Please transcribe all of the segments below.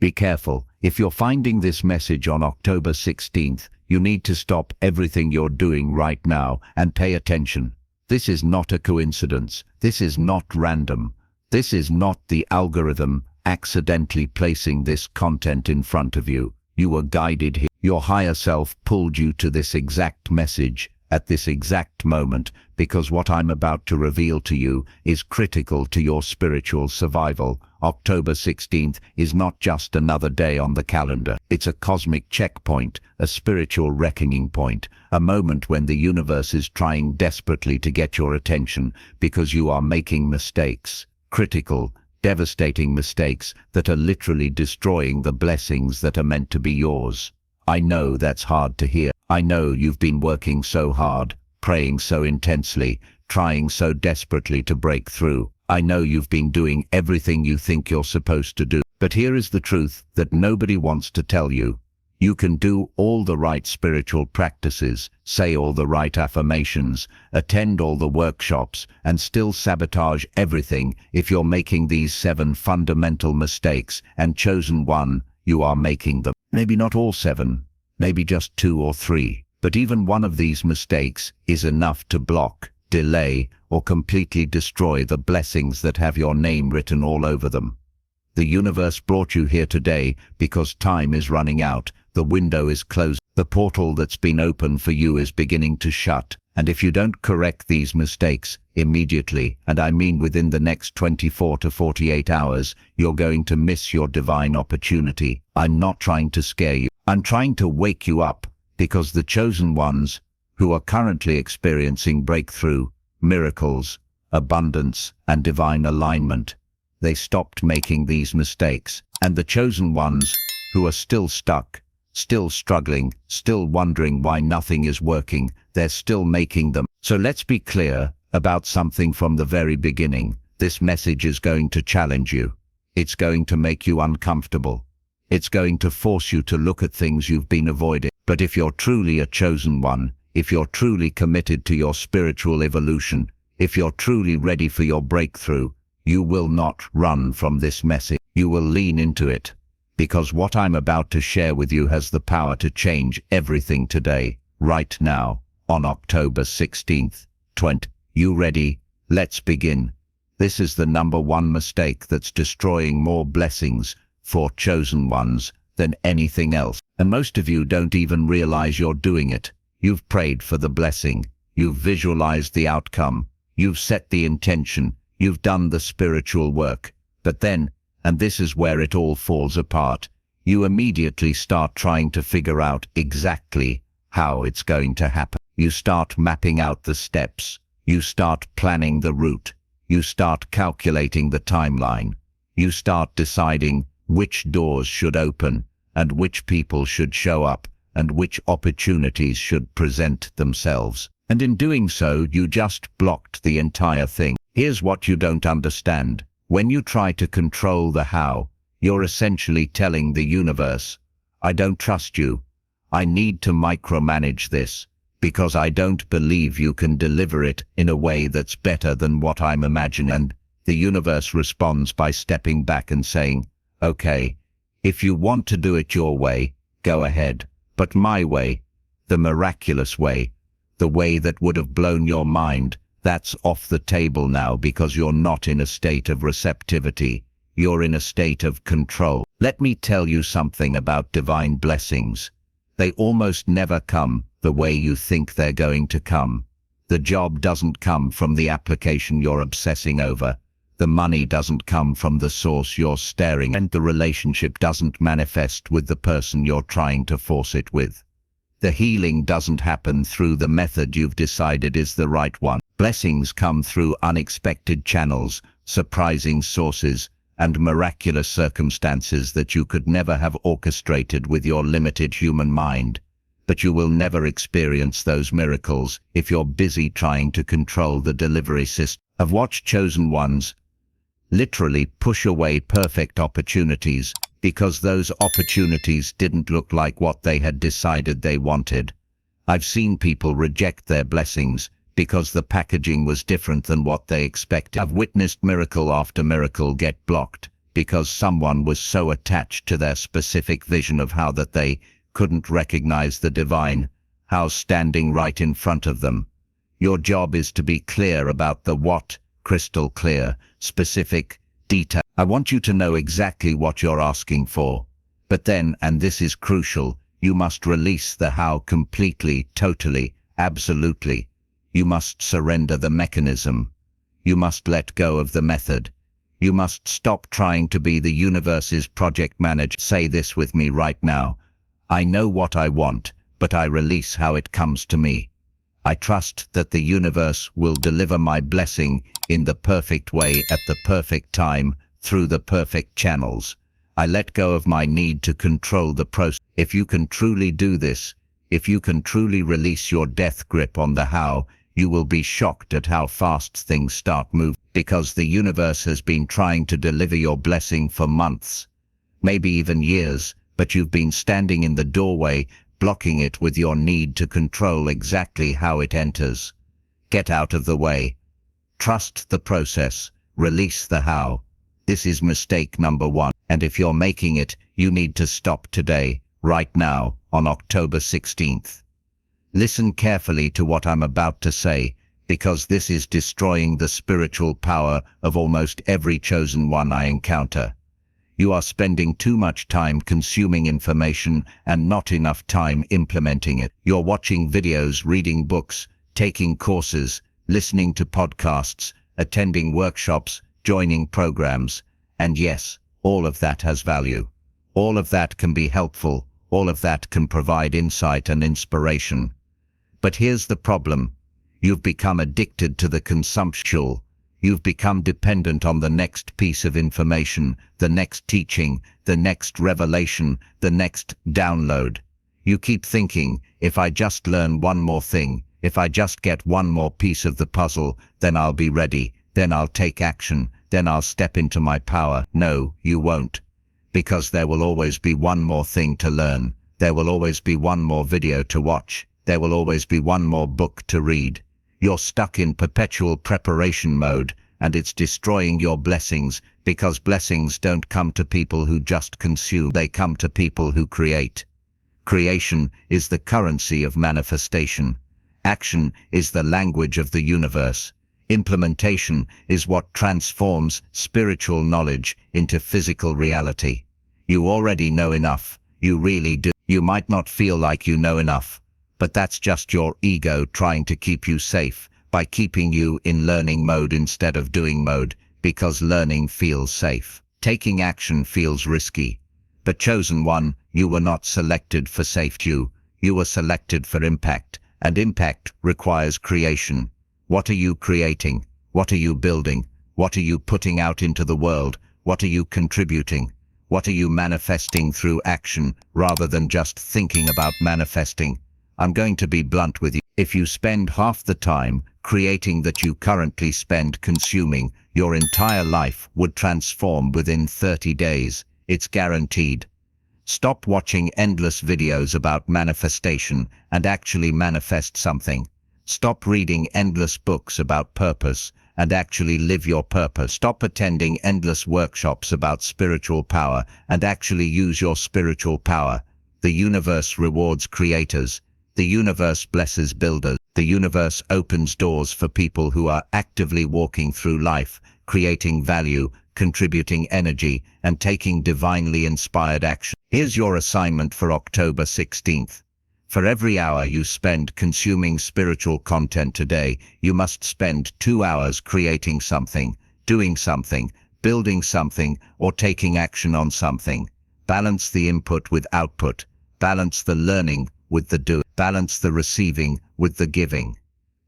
Be careful. If you're finding this message on October 16th, you need to stop everything you're doing right now and pay attention. This is not a coincidence. This is not random. This is not the algorithm accidentally placing this content in front of you. You were guided here. Your higher self pulled you to this exact message at this exact moment, because what I'm about to reveal to you is critical to your spiritual survival. October 16th is not just another day on the calendar. It's a cosmic checkpoint, a spiritual reckoning point, a moment when the universe is trying desperately to get your attention because you are making mistakes. Critical, devastating mistakes that are literally destroying the blessings that are meant to be yours. I know that's hard to hear. I know you've been working so hard, praying so intensely, trying so desperately to break through. I know you've been doing everything you think you're supposed to do. But here is the truth that nobody wants to tell you. You can do all the right spiritual practices, say all the right affirmations, attend all the workshops, and still sabotage everything if you're making these 7 fundamental mistakes, and chosen one, you are making them. Maybe not all 7, maybe just 2 or 3. But even one of these mistakes is enough to block, delay, or completely destroy the blessings that have your name written all over them. The universe brought you here today because time is running out. The window is closed. The portal that's been open for you is beginning to shut. And if you don't correct these mistakes immediately, and I mean within the next 24 to 48 hours, you're going to miss your divine opportunity. I'm not trying to scare you. I'm trying to wake you up, because the chosen ones who are currently experiencing breakthrough, miracles, abundance, and divine alignment, they stopped making these mistakes. And the chosen ones who are still stuck, still struggling, still wondering why nothing is working, they're still making them. So let's be clear about something from the very beginning. This message is going to challenge you. It's going to make you uncomfortable. It's going to force you to look at things you've been avoiding. But if you're truly a chosen one, if you're truly committed to your spiritual evolution, if you're truly ready for your breakthrough, you will not run from this message. You will lean into it. Because what I'm about to share with you has the power to change everything today, right now, on October 16th, 20. You ready? Let's begin. This is the number 1 mistake that's destroying more blessings for chosen ones than anything else. And most of you don't even realize you're doing it. You've prayed for the blessing. You've visualized the outcome. You've set the intention. You've done the spiritual work. But then, and this is where it all falls apart, you immediately start trying to figure out exactly how it's going to happen. You start mapping out the steps. You start planning the route. You start calculating the timeline. You start deciding which doors should open and which people should show up and which opportunities should present themselves. And in doing so, you just blocked the entire thing. Here's what you don't understand. When you try to control the how, you're essentially telling the universe, I don't trust you. I need to micromanage this, because I don't believe you can deliver it in a way that's better than what I'm imagining. And the universe responds by stepping back and saying, okay, if you want to do it your way, go ahead. But my way, the miraculous way, the way that would have blown your mind, that's off the table now, because you're not in a state of receptivity. You're in a state of control. Let me tell you something about divine blessings. They almost never come the way you think they're going to come. The job doesn't come from the application you're obsessing over. The money doesn't come from the source you're staring at. And the relationship doesn't manifest with the person you're trying to force it with. The healing doesn't happen through the method you've decided is the right one. Blessings come through unexpected channels, surprising sources, and miraculous circumstances that you could never have orchestrated with your limited human mind. But you will never experience those miracles if you're busy trying to control the delivery system. I've watched chosen ones literally push away perfect opportunities because those opportunities didn't look like what they had decided they wanted. I've seen people reject their blessings because the packaging was different than what they expected. I've witnessed miracle after miracle get blocked because someone was so attached to their specific vision of how that they couldn't recognize the divine, how standing right in front of them. Your job is to be clear about the what, crystal clear, specific, detail. I want you to know exactly what you're asking for. But then, and this is crucial, you must release the how completely, totally, absolutely. You must surrender the mechanism. You must let go of the method. You must stop trying to be the universe's project manager. Say this with me right now. I know what I want, but I release how it comes to me. I trust that the universe will deliver my blessing in the perfect way at the perfect time through the perfect channels. I let go of my need to control the process. If you can truly do this, if you can truly release your death grip on the how, you will be shocked at how fast things start moving, because the universe has been trying to deliver your blessing for months, maybe even years, but you've been standing in the doorway, blocking it with your need to control exactly how it enters. Get out of the way. Trust the process. Release the how. This is mistake number one. And if you're making it, you need to stop today, right now, on October 16th. Listen carefully to what I'm about to say, because this is destroying the spiritual power of almost every chosen one I encounter. You are spending too much time consuming information and not enough time implementing it. You're watching videos, reading books, taking courses, listening to podcasts, attending workshops, joining programs, and yes, all of that has value. All of that can be helpful. All of that can provide insight and inspiration. But here's the problem. You've become addicted to the consumption. You've become dependent on the next piece of information, the next teaching, the next revelation, the next download. You keep thinking, if I just learn one more thing, if I just get one more piece of the puzzle, then I'll be ready, then I'll take action, then I'll step into my power. No, you won't. Because there will always be one more thing to learn. There will always be one more video to watch. There will always be one more book to read. You're stuck in perpetual preparation mode, and it's destroying your blessings, because blessings don't come to people who just consume. They come to people who create. Creation is the currency of manifestation. Action is the language of the universe. Implementation is what transforms spiritual knowledge into physical reality. You already know enough. You really do. You might not feel like you know enough, but that's just your ego trying to keep you safe by keeping you in learning mode instead of doing mode, because learning feels safe. Taking action feels risky. But chosen one, you were not selected for safety. You were selected for impact, and impact requires creation. What are you creating? What are you building? What are you putting out into the world? What are you contributing? What are you manifesting through action rather than just thinking about manifesting? I'm going to be blunt with you. If you spend half the time creating that you currently spend consuming, your entire life would transform within 30 days. It's guaranteed. Stop watching endless videos about manifestation and actually manifest something. Stop reading endless books about purpose and actually live your purpose. Stop attending endless workshops about spiritual power and actually use your spiritual power. The universe rewards creators. The universe blesses builders. The universe opens doors for people who are actively walking through life, creating value, contributing energy, and taking divinely inspired action. Here's your assignment for October 16th. For every hour you spend consuming spiritual content today, you must spend 2 hours creating something, doing something, building something, or taking action on something. Balance the input with output. Balance the learning with the doing. Balance the receiving with the giving.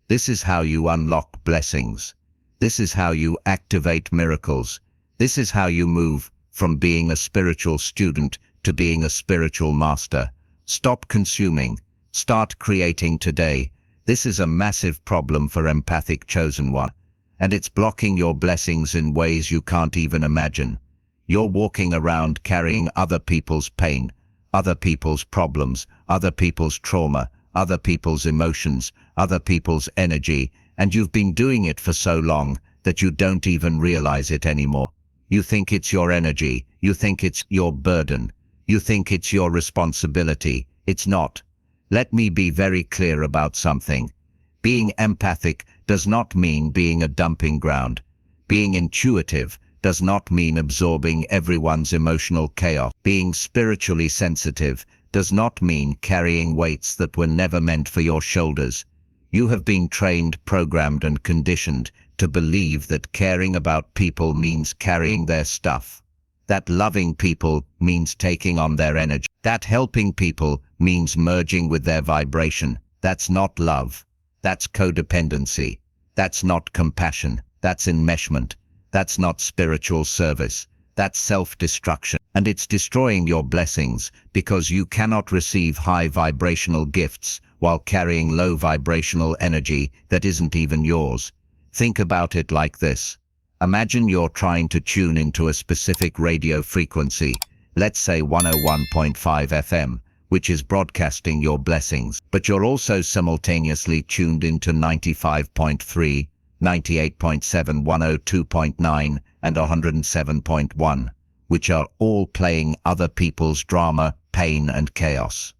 This is how you unlock blessings. This is how you activate miracles. This is how you move from being a spiritual student to being a spiritual master. Stop consuming. Start creating today. This is a massive problem for empathic chosen one, and it's blocking your blessings in ways you can't even imagine. You're walking around carrying other people's pain, other people's problems, other people's trauma, other people's emotions, other people's energy, and you've been doing it for so long that you don't even realize it anymore. You think it's your energy. You think it's your burden. You think it's your responsibility. It's not. Let me be very clear about something. Being empathic does not mean being a dumping ground. Being intuitive does not mean absorbing everyone's emotional chaos. Being spiritually sensitive does not mean carrying weights that were never meant for your shoulders. You have been trained, programmed, and conditioned to believe that caring about people means carrying their stuff. That loving people means taking on their energy. That helping people means merging with their vibration. That's not love. That's codependency. That's not compassion. That's enmeshment. That's not spiritual service. That's self-destruction. And it's destroying your blessings because you cannot receive high vibrational gifts while carrying low vibrational energy that isn't even yours. Think about it like this. Imagine you're trying to tune into a specific radio frequency, let's say 101.5 FM, which is broadcasting your blessings, but you're also simultaneously tuned into 95.3, 98.7, 102.9, and 107.1, which are all playing other people's drama, pain, and chaos.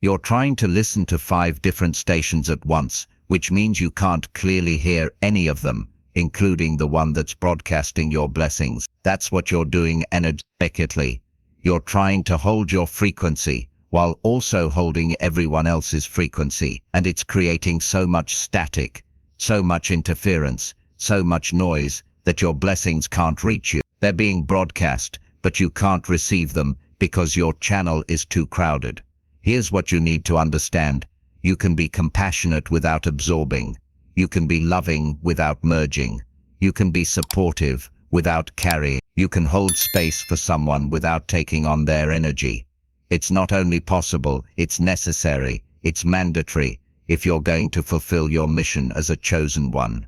You're trying to listen to 5 different stations at once, which means you can't clearly hear any of them, including the one that's broadcasting your blessings. That's what you're doing energetically. You're trying to hold your frequency while also holding everyone else's frequency, and it's creating so much static, so much interference, so much noise that your blessings can't reach you. They're being broadcast, but you can't receive them because your channel is too crowded. Here's what you need to understand. You can be compassionate without absorbing. You can be loving without merging. You can be supportive without carrying. You can hold space for someone without taking on their energy. It's not only possible, it's necessary, it's mandatory if you're going to fulfill your mission as a chosen one.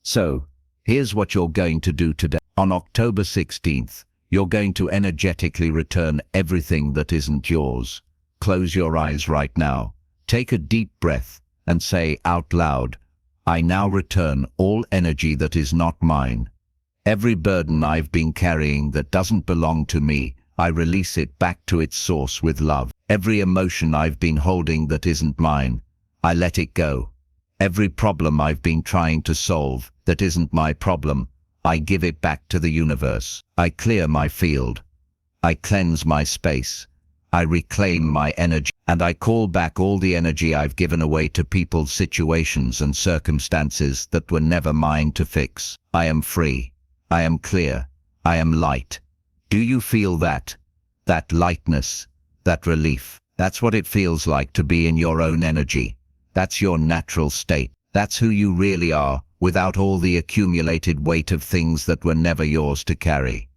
So, here's what you're going to do today. On October 16th, you're going to energetically return everything that isn't yours. Close your eyes right now. Take a deep breath and say out loud, I now return all energy that is not mine. Every burden I've been carrying that doesn't belong to me, I release it back to its source with love. Every emotion I've been holding that isn't mine, I let it go. Every problem I've been trying to solve that isn't my problem, I give it back to the universe. I clear my field. I cleanse my space. I reclaim my energy, and I call back all the energy I've given away to people, situations, and circumstances that were never mine to fix. I am free. I am clear. I am light. Do you feel that? That lightness, that relief. That's what it feels like to be in your own energy. That's your natural state. That's who you really are, without all the accumulated weight of things that were never yours to carry.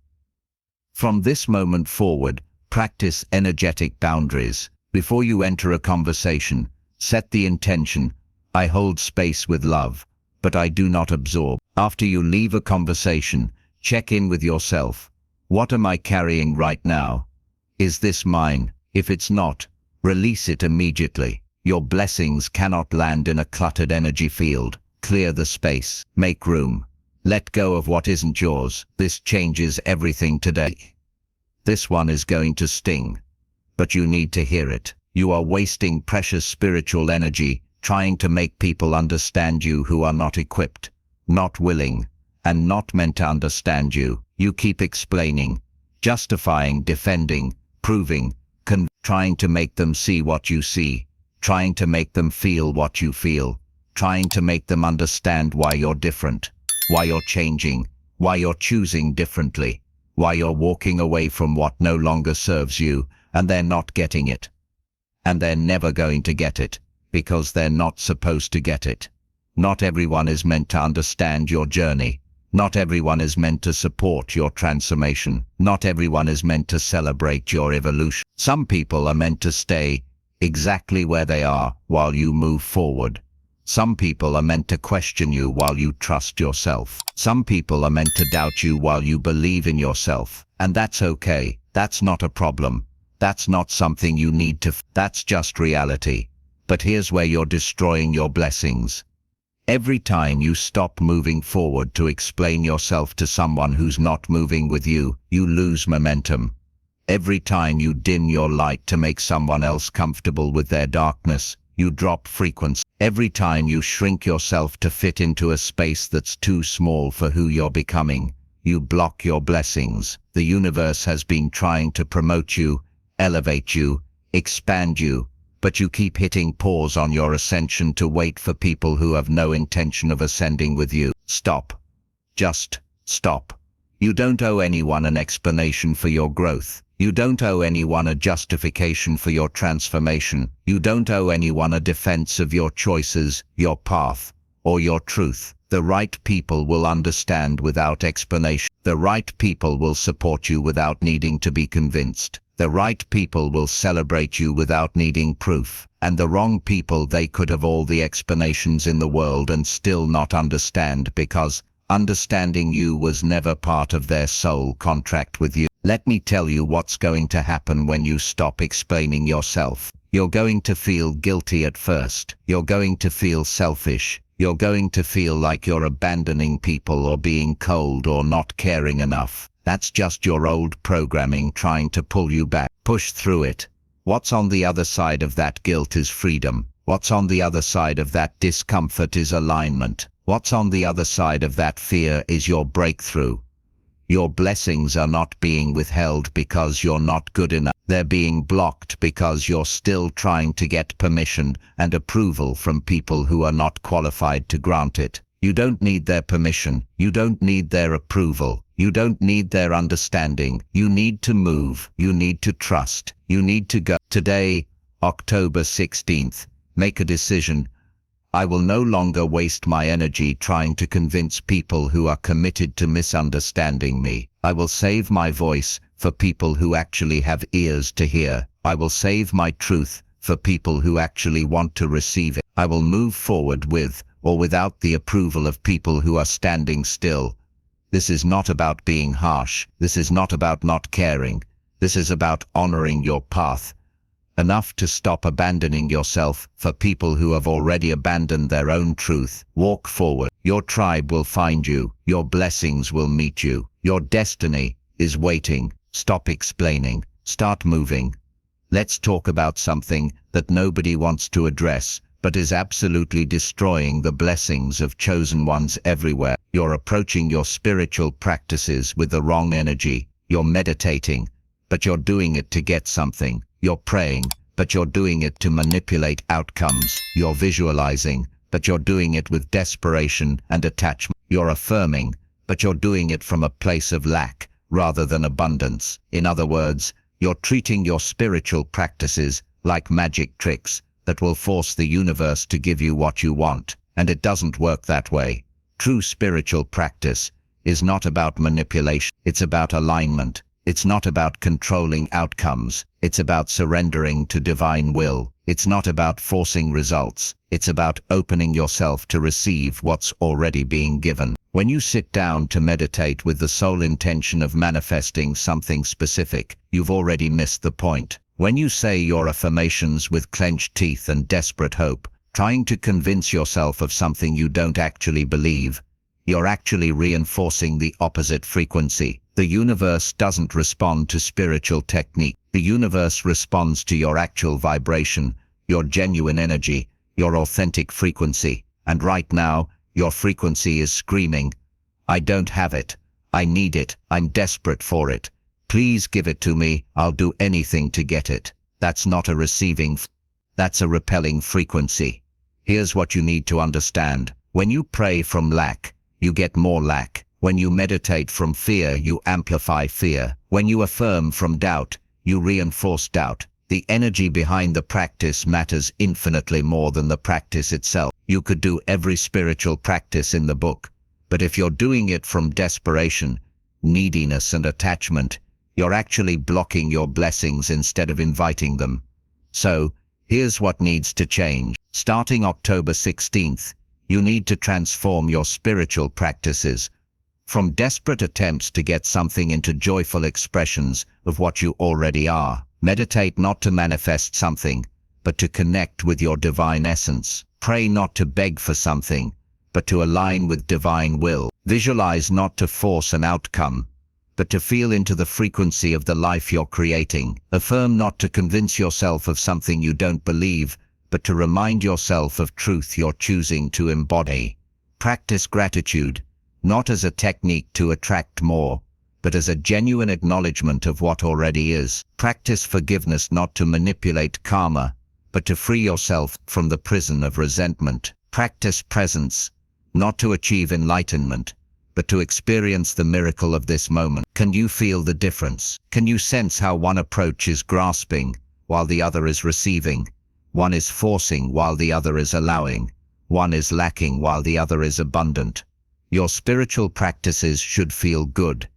From this moment forward, practice energetic boundaries. Before you enter a conversation, set the intention, I hold space with love, but I do not absorb. After you leave a conversation, check in with yourself. What am I carrying right now? Is this mine? If it's not, release it immediately. Your blessings cannot land in a cluttered energy field. Clear the space. Make room. Let go of what isn't yours. This changes everything today. This one is going to sting, but you need to hear it. You are wasting precious spiritual energy trying to make people understand you who are not equipped, not willing, and not meant to understand you. You keep explaining, justifying, defending, proving, trying to make them see what you see, trying to make them feel what you feel, trying to make them understand why you're different, why you're changing, why you're choosing differently, why you're walking away from what no longer serves you, and they're not getting it. And they're never going to get it, because they're not supposed to get it. Not everyone is meant to understand your journey. Not everyone is meant to support your transformation. Not everyone is meant to celebrate your evolution. Some people are meant to stay exactly where they are while you move forward. Some people are meant to question you while you trust yourself. Some people are meant to doubt you while you believe in yourself. And that's okay. That's not a problem. That's not something you need to. That's just reality. But here's where you're destroying your blessings. Every time you stop moving forward to explain yourself to someone who's not moving with you, you lose momentum. Every time you dim your light to make someone else comfortable with their darkness, you drop frequency. Every time you shrink yourself to fit into a space that's too small for who you're becoming, you block your blessings. The universe has been trying to promote you, elevate you, expand you, but you keep hitting pause on your ascension to wait for people who have no intention of ascending with you. Stop. Just stop. You don't owe anyone an explanation for your growth. You don't owe anyone a justification for your transformation. You don't owe anyone a defense of your choices, your path, or your truth. The right people will understand without explanation. The right people will support you without needing to be convinced. The right people will celebrate you without needing proof. And the wrong people, they could have all the explanations in the world and still not understand, because understanding you was never part of their soul contract with you. Let me tell you what's going to happen when you stop explaining yourself. You're going to feel guilty at first. You're going to feel selfish. You're going to feel like you're abandoning people or being cold or not caring enough. That's just your old programming trying to pull you back. Push through it. What's on the other side of that guilt is freedom. What's on the other side of that discomfort is alignment. What's on the other side of that fear is your breakthrough. Your blessings are not being withheld because you're not good enough. They're being blocked because you're still trying to get permission and approval from people who are not qualified to grant it. You don't need their permission. You don't need their approval. You don't need their understanding. You need to move. You need to trust. You need to go. Today, October 16th, make a decision. I will no longer waste my energy trying to convince people who are committed to misunderstanding me. I will save my voice for people who actually have ears to hear. I will save my truth for people who actually want to receive it. I will move forward with or without the approval of people who are standing still. This is not about being harsh. This is not about not caring. This is about honoring your path. Enough to stop abandoning yourself for people who have already abandoned their own truth. Walk forward. Your tribe will find you. Your blessings will meet you. Your destiny is waiting. Stop explaining. Start moving. Let's talk about something that nobody wants to address, but is absolutely destroying the blessings of chosen ones everywhere. You're approaching your spiritual practices with the wrong energy. You're meditating, but you're doing it to get something. You're praying, but you're doing it to manipulate outcomes. You're visualizing, but you're doing it with desperation and attachment. You're affirming, but you're doing it from a place of lack rather than abundance. In other words, you're treating your spiritual practices like magic tricks that will force the universe to give you what you want, and it doesn't work that way. True spiritual practice is not about manipulation. It's about alignment. It's not about controlling outcomes. It's about surrendering to divine will. It's not about forcing results. It's about opening yourself to receive what's already being given. When you sit down to meditate with the sole intention of manifesting something specific, you've already missed the point. When you say your affirmations with clenched teeth and desperate hope, trying to convince yourself of something you don't actually believe, you're actually reinforcing the opposite frequency. The universe doesn't respond to spiritual technique. The universe responds to your actual vibration, your genuine energy, your authentic frequency. And right now, your frequency is screaming, I don't have it. I need it. I'm desperate for it. Please give it to me. I'll do anything to get it. That's not a receiving. That's a repelling frequency. Here's what you need to understand. When you pray from lack, you get more lack. When you meditate from fear, you amplify fear. When you affirm from doubt, you reinforce doubt. The energy behind the practice matters infinitely more than the practice itself. You could do every spiritual practice in the book, but if you're doing it from desperation, neediness and attachment, you're actually blocking your blessings instead of inviting them. So, here's what needs to change. Starting October 16th, you need to transform your spiritual practices from desperate attempts to get something into joyful expressions of what you already are. Meditate not to manifest something, but to connect with your divine essence. Pray not to beg for something, but to align with divine will. Visualize not to force an outcome, but to feel into the frequency of the life you're creating. Affirm not to convince yourself of something you don't believe, but to remind yourself of truth you're choosing to embody. Practice gratitude, not as a technique to attract more, but as a genuine acknowledgement of what already is. Practice forgiveness not to manipulate karma, but to free yourself from the prison of resentment. Practice presence, not to achieve enlightenment, but to experience the miracle of this moment. Can you feel the difference? Can you sense how one approach is grasping, while the other is receiving? One is forcing while the other is allowing. One is lacking while the other is abundant. Your spiritual practices should feel good.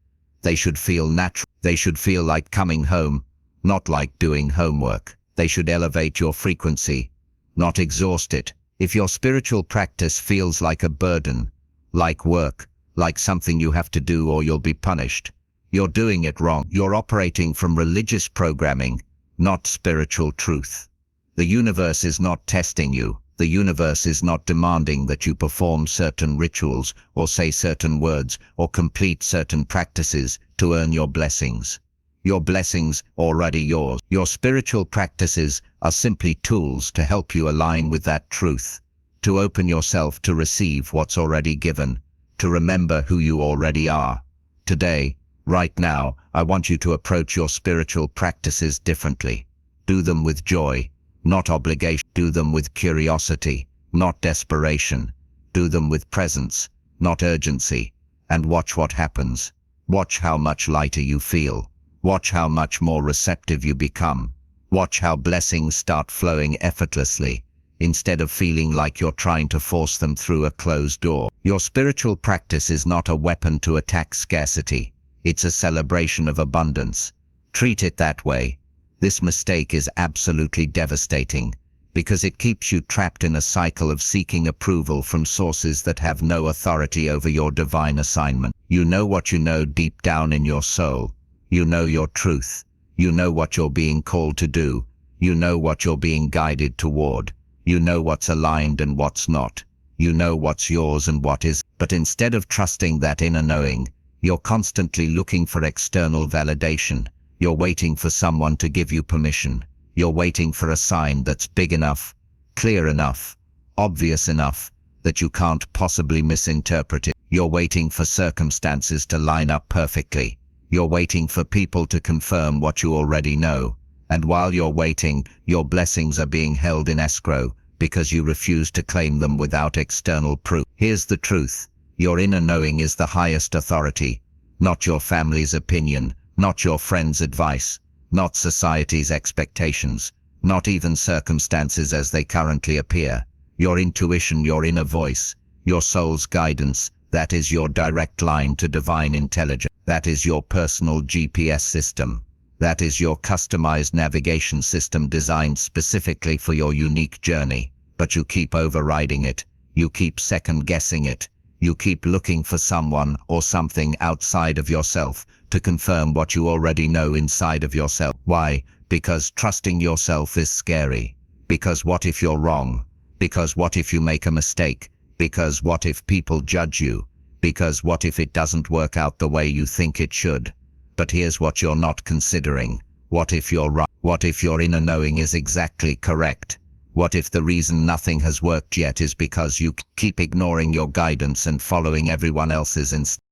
They should feel natural. They should feel like coming home, not like doing homework. They should elevate your frequency, not exhaust it. If your spiritual practice feels like a burden, like work, like something you have to do or you'll be punished, you're doing it wrong. You're operating from religious programming, not spiritual truth. The universe is not testing you. The universe is not demanding that you perform certain rituals or say certain words or complete certain practices to earn your blessings. Your blessings already yours. Your spiritual practices are simply tools to help you align with that truth, to open yourself to receive what's already given, to remember who you already are. Today, right now, I want you to approach your spiritual practices differently. Do them with joy, not obligation. Do them with curiosity, not desperation. Do them with presence, not urgency. And watch what happens. Watch how much lighter you feel. Watch how much more receptive you become. Watch how blessings start flowing effortlessly, instead of feeling like you're trying to force them through a closed door. Your spiritual practice is not a weapon to attack scarcity. It's a celebration of abundance. Treat it that way. This mistake is absolutely devastating, because it keeps you trapped in a cycle of seeking approval from sources that have no authority over your divine assignment. You know what you know deep down in your soul. You know your truth. You know what you're being called to do. You know what you're being guided toward. You know what's aligned and what's not. You know what's yours and what is. But instead of trusting that inner knowing, you're constantly looking for external validation. You're waiting for someone to give you permission. You're waiting for a sign that's big enough, clear enough, obvious enough, that you can't possibly misinterpret it. You're waiting for circumstances to line up perfectly. You're waiting for people to confirm what you already know. And while you're waiting, your blessings are being held in escrow because you refuse to claim them without external proof. Here's the truth. Your inner knowing is the highest authority, not your family's opinion, not your friend's advice, not society's expectations, not even circumstances as they currently appear. Your intuition, your inner voice, your soul's guidance, that is your direct line to divine intelligence. That is your personal GPS system. That is your customized navigation system designed specifically for your unique journey. But you keep overriding it. You keep second-guessing it. You keep looking for someone or something outside of yourself to confirm what you already know inside of yourself. Why? Because trusting yourself is scary. Because what if you're wrong? Because what if you make a mistake? Because what if people judge you? Because what if it doesn't work out the way you think it should? But here's what you're not considering. What if you're right? What if your inner knowing is exactly correct? What if the reason nothing has worked yet is because you keep ignoring your guidance and following everyone else's instead?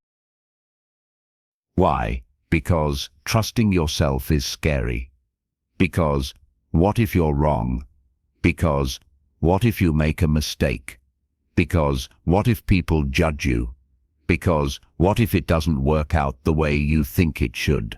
Why? Because trusting yourself is scary. Because what if you're wrong? Because what if you make a mistake? Because what if people judge you? Because what if it doesn't work out the way you think it should?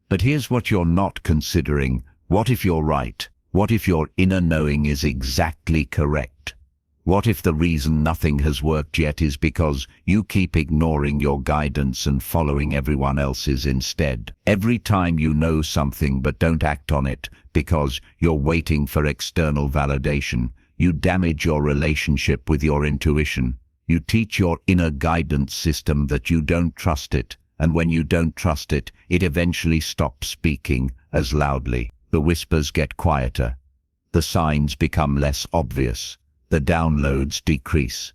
But here's what you're not considering. What if you're right? What if your inner knowing is exactly correct? What if the reason nothing has worked yet is because you keep ignoring your guidance and following everyone else's instead? Every time you know something but don't act on it because you're waiting for external validation, you damage your relationship with your intuition. You teach your inner guidance system that you don't trust it, and when you don't trust it, it eventually stops speaking as loudly. The whispers get quieter. The signs become less obvious. The downloads decrease.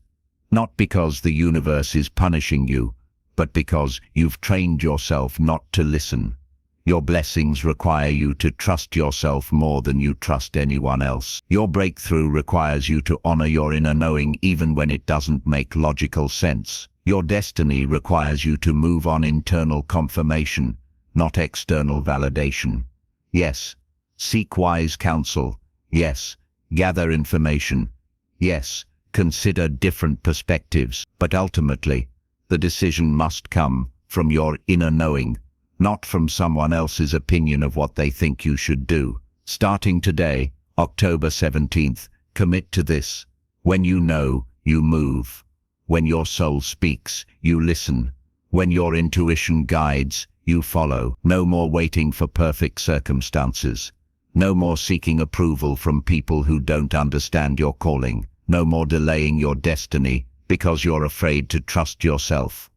Not because the universe is punishing you, but because you've trained yourself not to listen. Your blessings require you to trust yourself more than you trust anyone else. Your breakthrough requires you to honor your inner knowing even when it doesn't make logical sense. Your destiny requires you to move on internal confirmation, not external validation. Yes, seek wise counsel. Yes, gather information. Yes, consider different perspectives. But ultimately, the decision must come from your inner knowing, not from someone else's opinion of what they think you should do. Starting today, October 17th, commit to this. When you know, you move. When your soul speaks, you listen. When your intuition guides, you follow. No more waiting for perfect circumstances. No more seeking approval from people who don't understand your calling. No more delaying your destiny because you're afraid to trust yourself.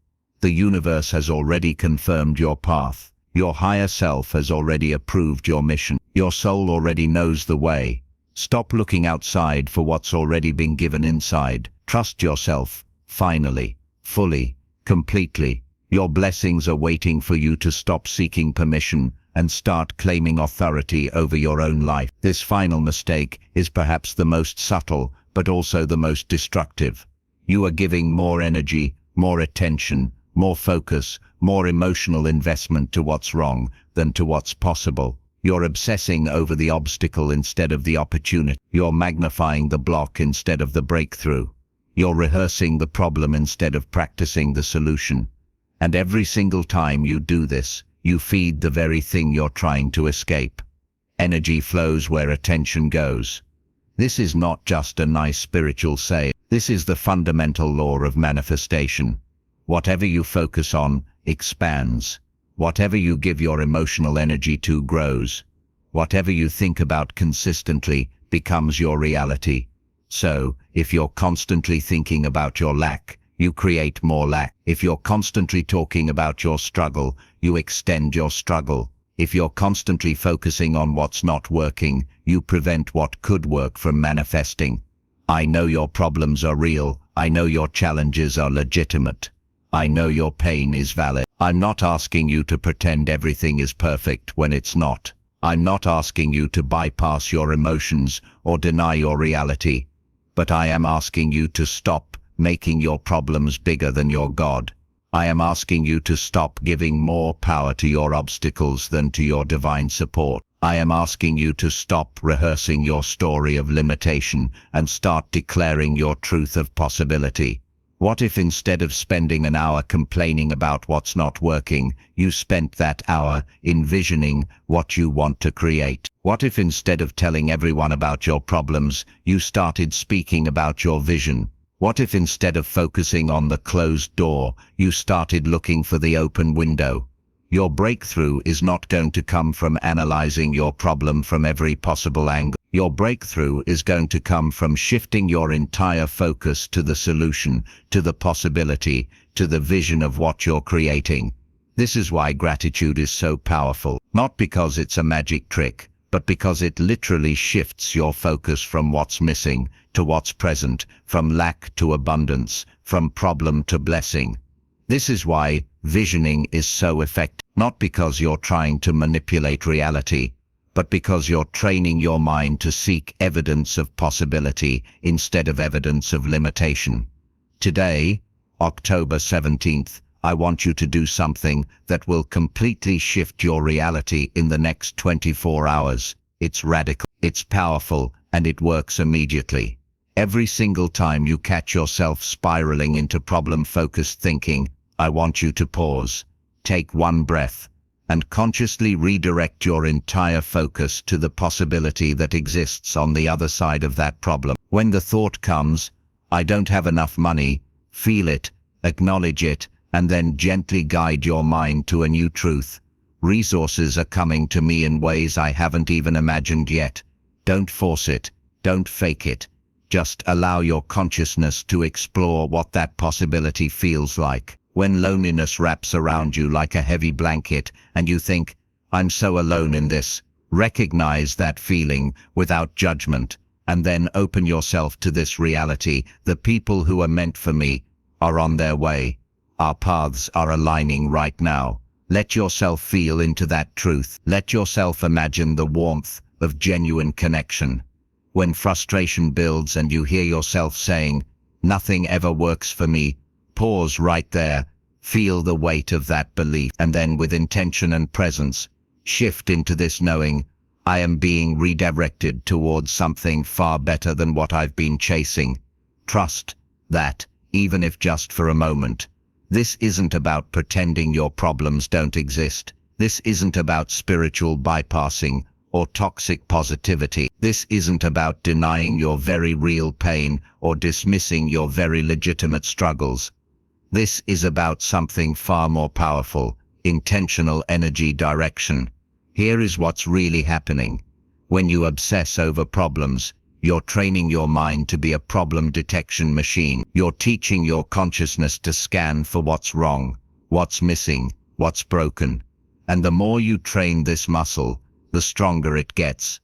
The universe has already confirmed your path. Your higher self has already approved your mission. Your soul already knows the way. Stop looking outside for what's already been given inside. Trust yourself, finally, fully, completely. Your blessings are waiting for you to stop seeking permission and start claiming authority over your own life. This final mistake is perhaps the most subtle, but also the most destructive. You are giving more energy, more attention, more focus, more emotional investment to what's wrong than to what's possible. You're obsessing over the obstacle instead of the opportunity. You're magnifying the block instead of the breakthrough. You're rehearsing the problem instead of practicing the solution. And every single time you do this, you feed the very thing you're trying to escape. Energy flows where attention goes. This is not just a nice spiritual saying. This is the fundamental law of manifestation. Whatever you focus on expands. Whatever you give your emotional energy to grows. Whatever you think about consistently becomes your reality. So, if you're constantly thinking about your lack, you create more lack. If you're constantly talking about your struggle, you extend your struggle. If you're constantly focusing on what's not working, you prevent what could work from manifesting. I know your problems are real. I know your challenges are legitimate. I know your pain is valid. I'm not asking you to pretend everything is perfect when it's not. I'm not asking you to bypass your emotions or deny your reality. But I am asking you to stop making your problems bigger than your God. I am asking you to stop giving more power to your obstacles than to your divine support. I am asking you to stop rehearsing your story of limitation and start declaring your truth of possibility. What if instead of spending an hour complaining about what's not working, you spent that hour envisioning what you want to create? What if instead of telling everyone about your problems, you started speaking about your vision? What if instead of focusing on the closed door, you started looking for the open window? Your breakthrough is not going to come from analyzing your problem from every possible angle. Your breakthrough is going to come from shifting your entire focus to the solution, to the possibility, to the vision of what you're creating. This is why gratitude is so powerful, not because it's a magic trick, but because it literally shifts your focus from what's missing to what's present, from lack to abundance, from problem to blessing. This is why visioning is so effective, not because you're trying to manipulate reality, but because you're training your mind to seek evidence of possibility instead of evidence of limitation. Today, October 17th, I want you to do something that will completely shift your reality in the next 24 hours. It's radical, it's powerful, and it works immediately. Every single time you catch yourself spiraling into problem-focused thinking, I want you to pause, take one breath, and consciously redirect your entire focus to the possibility that exists on the other side of that problem. When the thought comes, I don't have enough money, feel it, acknowledge it, and then gently guide your mind to a new truth. Resources are coming to me in ways I haven't even imagined yet. Don't force it, don't fake it. Just allow your consciousness to explore what that possibility feels like. When loneliness wraps around you like a heavy blanket and you think, I'm so alone in this, recognize that feeling without judgment. and then open yourself to this reality. The people who are meant for me are on their way. Our paths are aligning right now. Let yourself feel into that truth. Let yourself imagine the warmth of genuine connection. When frustration builds and you hear yourself saying, "Nothing ever works for me," pause right there. Feel the weight of that belief, and then with intention and presence, shift into this knowing, I am being redirected towards something far better than what I've been chasing. Trust that, even if just for a moment. This isn't about pretending your problems don't exist. This isn't about spiritual bypassing or toxic positivity. This isn't about denying your very real pain or dismissing your very legitimate struggles. This is about something far more powerful, intentional energy direction. Here is what's really happening. When you obsess over problems, you're training your mind to be a problem detection machine. You're teaching your consciousness to scan for what's wrong, what's missing, what's broken. And the more you train this muscle, the stronger it gets.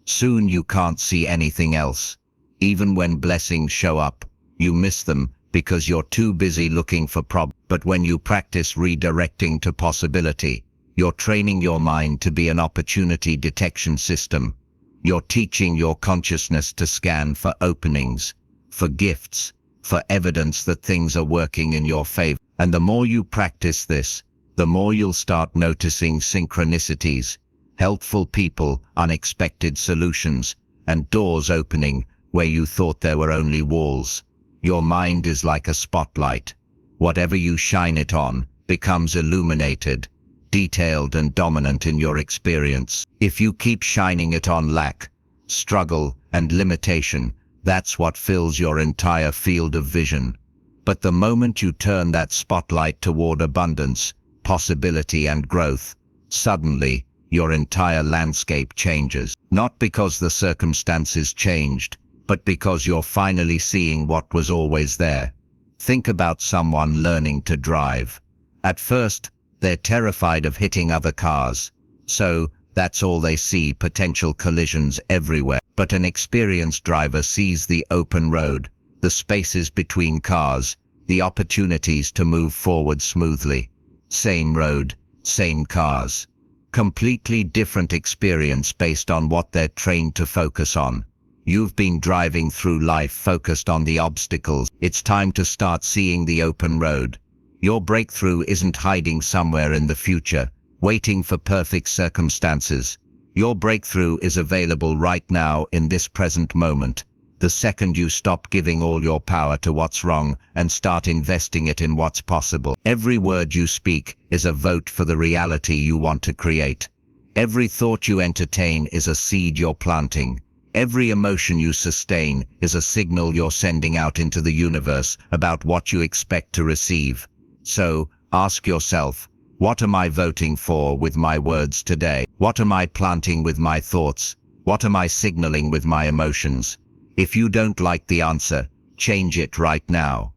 Soon you can't see anything else. Even when blessings show up, you miss them because you're too busy looking for problems. But when you practice redirecting to possibility, you're training your mind to be an opportunity detection system. You're teaching your consciousness to scan for openings, for gifts, for evidence that things are working in your favor. And the more you practice this, the more you'll start noticing synchronicities, helpful people, unexpected solutions, and doors opening where you thought there were only walls. Your mind is like a spotlight. Whatever you shine it on becomes illuminated, detailed and dominant in your experience. If you keep shining it on lack, struggle, and limitation, that's what fills your entire field of vision. But the moment you turn that spotlight toward abundance, possibility and growth, suddenly, your entire landscape changes. Not because the circumstances changed, but because you're finally seeing what was always there. Think about someone learning to drive. At first, they're terrified of hitting other cars. So, that's all they see, potential collisions everywhere. But an experienced driver sees the open road, the spaces between cars, the opportunities to move forward smoothly. Same road, same cars. Completely different experience based on what they're trained to focus on. You've been driving through life focused on the obstacles. It's time to start seeing the open road. Your breakthrough isn't hiding somewhere in the future, waiting for perfect circumstances. Your breakthrough is available right now in this present moment. The second you stop giving all your power to what's wrong and start investing it in what's possible. Every word you speak is a vote for the reality you want to create. Every thought you entertain is a seed you're planting. Every emotion you sustain is a signal you're sending out into the universe about what you expect to receive. So, ask yourself, what am I voting for with my words today? What am I planting with my thoughts? What am I signaling with my emotions? If you don't like the answer, change it right now.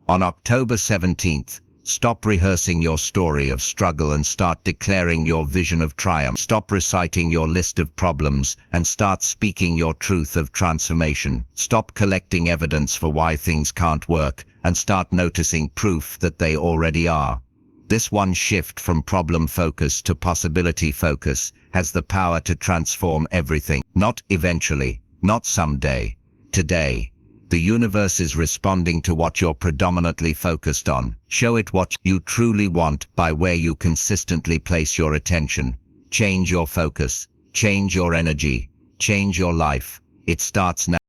On October 17th, stop rehearsing your story of struggle and start declaring your vision of triumph. Stop reciting your list of problems and start speaking your truth of transformation. Stop collecting evidence for why things can't work and start noticing proof that they already are. This one shift from problem focus to possibility focus has the power to transform everything. Not eventually, not someday, today. The universe is responding to what you're predominantly focused on. Show it what you truly want by where you consistently place your attention. Change your focus, change your energy, change your life. It starts now.